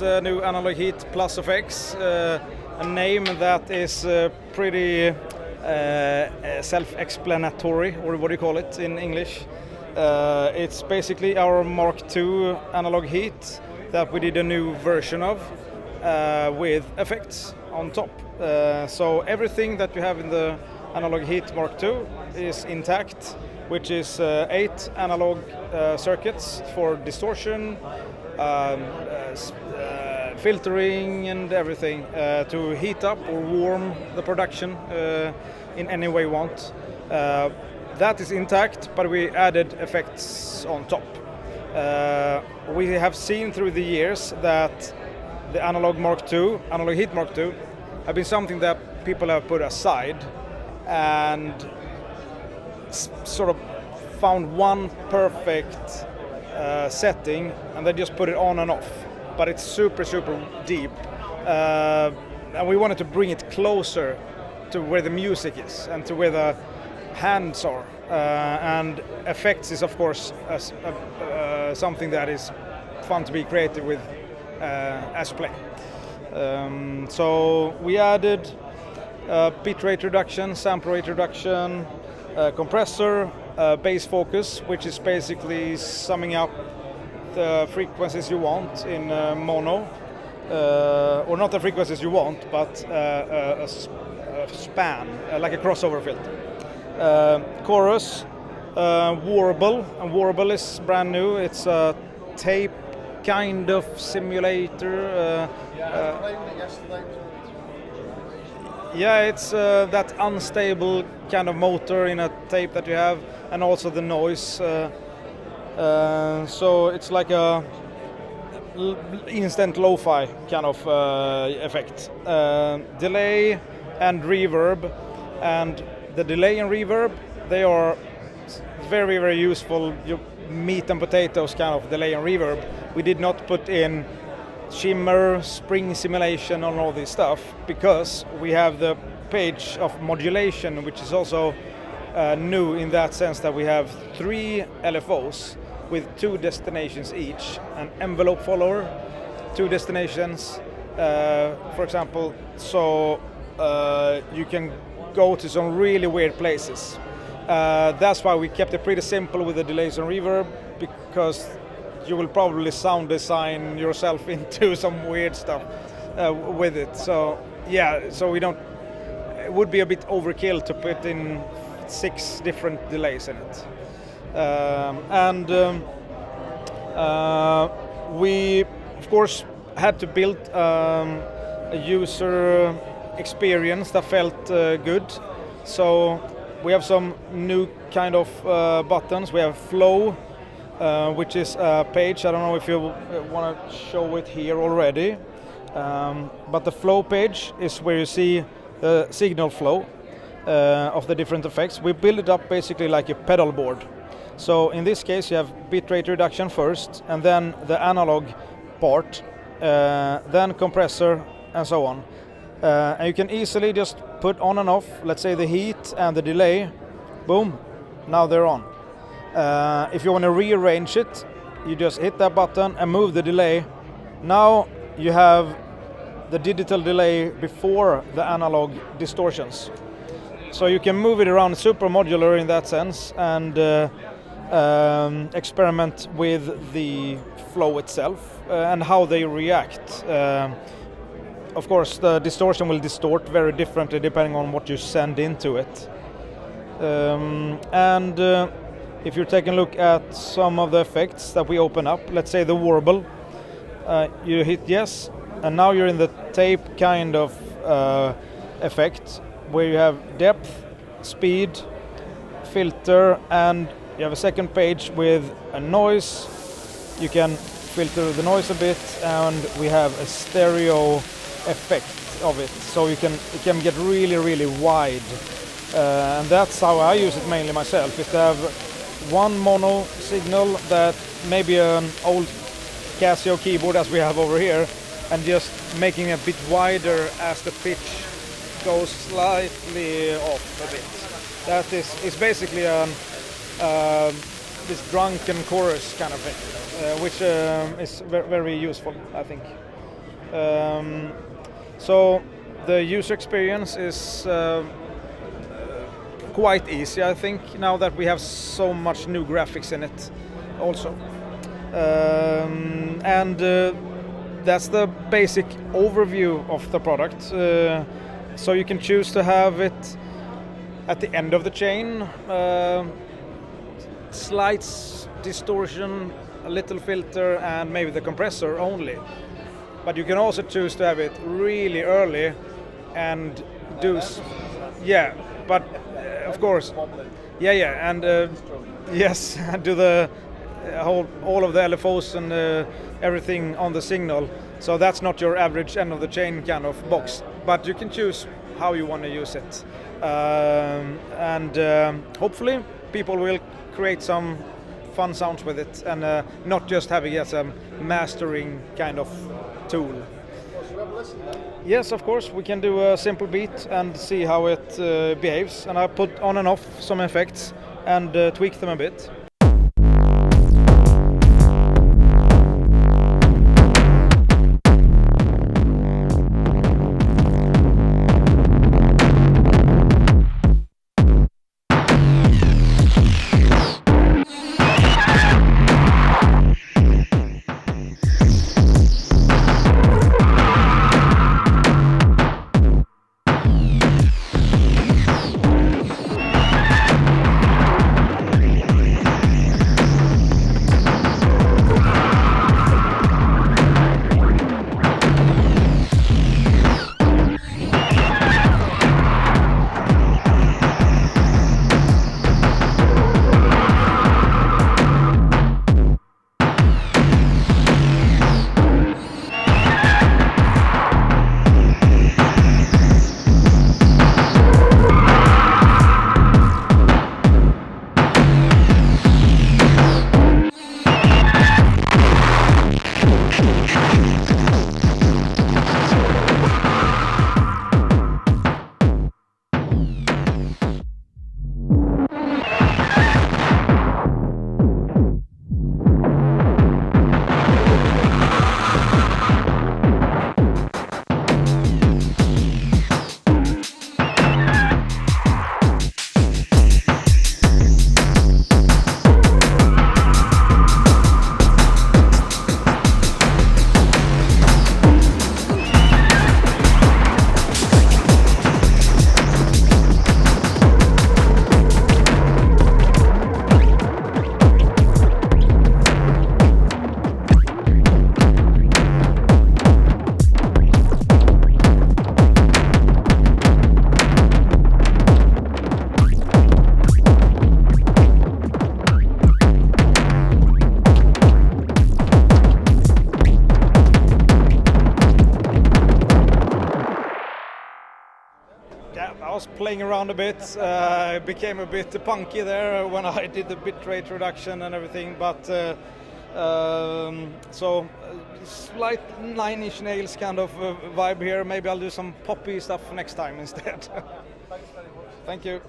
this new Analog Heat Plus FX, a name that is pretty self-explanatory, or what do you call it in English? It's basically our Mark II Analog Heat that we did a new version of with effects on top. So everything that you have in the Analog Heat Mark II is intact, which is 8 analog circuits for distortion, filtering and everything to heat up or warm the production in any way you want. That is intact, but we added effects on top. We have seen through the years that the Analog Heat Mark II, have been something that people have put aside and sort of found one perfect setting, and they just put it on and off. But it's super, super deep. And we wanted to bring it closer to where the music is and to where the hands are. And effects is, of course, something that is fun to be creative with as play. So we added bit rate reduction, sample rate reduction, compressor, bass focus, which is basically summing up the frequencies you want in mono, or not the frequencies you want, but a span, like a crossover filter. Chorus, Warble, and Warble is brand new. It's a tape kind of simulator. Yeah, it's that unstable kind of motor in a tape that you have, and also the noise. So it's like a instant lo-fi kind of effect. Delay and reverb, and the delay and reverb, they are very, very useful. Meat and potatoes kind of delay and reverb. We did not put in shimmer, spring simulation, and all this stuff, because we have the page of modulation, which is also new in that sense that we have 3 LFOs with 2 destinations each, an envelope follower, 2 destinations, for example, so you can go to some really weird places. That's why we kept it pretty simple with the delays and reverb, because you will probably sound design yourself into some weird stuff with it. So yeah, so we don't. It would be a bit overkill to put in 6 different delays in it. We of course had to build a user experience that felt good. So we have some new kind of buttons. We have flow, which is a page. I don't know if you want to show it here already, but the flow page is where you see the signal flow of the different effects. We build it up basically like a pedal board. So in this case you have bitrate reduction first, and then the analog part, then compressor, and so on. And you can easily just put on and off, let's say the heat and the delay, boom, now they're on. If you want to rearrange it, you just hit that button and move the delay. Now you have the digital delay before the analog distortions. So you can move it around, super modular in that sense, and experiment with the flow itself and how they react. Of course, the distortion will distort very differently depending on what you send into it. If you're taking a look at some of the effects that we open up, let's say the warble, you hit yes, and now you're in the tape kind of effect, where you have depth, speed, filter, and you have a second page with a noise. You can filter the noise a bit, and we have a stereo effect of it, so it can get really, really wide. And that's how I use it mainly myself, is to have one mono signal that maybe an old Casio keyboard as we have over here, and just making it a bit wider as the pitch goes slightly off a bit. That is basically this drunken chorus kind of thing, which is very useful, I think. So the user experience is quite easy, I think, now that we have so much new graphics in it also. And that's the basic overview of the product. So you can choose to have it at the end of the chain, slight distortion, a little filter, and maybe the compressor only. But you can also choose to have it really early and do, yeah, but of course, yeah, and yes, do the all of the LFOs and everything on the signal. So that's not your average end of the chain kind of box, but you can choose how you want to use it, and hopefully people will create some fun sounds with it, and not just having it as a mastering kind of tool. Yes, of course, we can do a simple beat and see how it behaves, and I put on and off some effects and tweak them a bit. I was playing around a bit. It became a bit punky there when I did the bitrate reduction and everything, but so slight Nine Inch Nails kind of vibe here. Maybe I'll do some poppy stuff next time instead. Thank you.